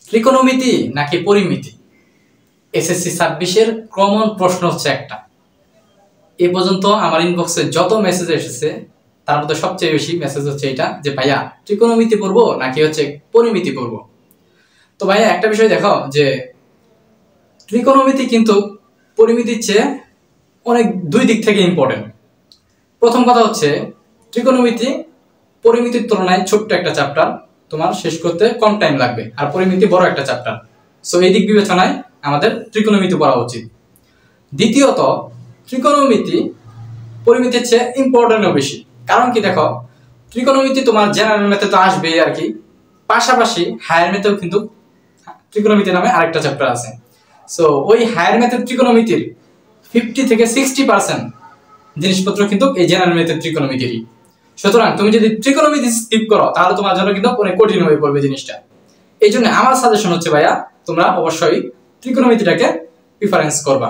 ত্রিকোণমিতি নাকি পরিমিতি? SSC 26-এর common প্রশ্ন হচ্ছে একটা। এ পর্যন্ত আমার ইনবক্সে যত মেসেজ এসেছে তার মধ্যে সবচেয়ে বেশি মেসেজ হচ্ছে এটা যে ভাইয়া ত্রিকোণমিতি পড়বো নাকি হচ্ছে পরিমিতি পড়বো। তো ভাইয়া একটা বিষয় দেখো যে ত্রিকোণমিতি কিন্তু পরিমিতির চেয়ে অনেক দুই দিক থেকে ইম্পর্টেন্ট। প্রথম কথা হচ্ছে ত্রিকোণমিতি পরিমিতির তুলনায় ছোট্ট একটা চ্যাপ্টার, তোমার শেষ করতে কম টাইম লাগবে, আর পরিমিতি বড় একটা চ্যাপ্টার। সো এই দিক বিবেচনায় আমাদের ত্রিকোণমিতি পড়া উচিত। দ্বিতীয়ত ত্রিকোণমিতি পরিমিতির চেয়ে ইম্পর্টেন্টও বেশি। কারণ কি দেখো, ত্রিকোণমিতি তোমার জেনারেল ম্যাথে তো আসবেই আর কি, পাশাপাশি হায়ার ম্যাথেও কিন্তু ত্রিকোণমিতি নামে আরেকটা চ্যাপ্টার আছে। সো ওই হায়ার ম্যাথের ত্রিকোণমিতির 50 থেকে 60% জিনিসপত্র কিন্তু এই জেনারেল ম্যাথের ত্রিকোণমিতিরই। সুতরাং তুমি যদি ত্রিকোণমিতি স্কিপ করো তাহলে তোমার জন্য কিন্তু অনেক কঠিন হয়ে পড়বে জিনিসটা। এই জন্য আমার সাজেশন হচ্ছে ভাইয়া তোমরা অবশ্যই ত্রিকোণমিতিটাকে প্রিফারেন্স করবা।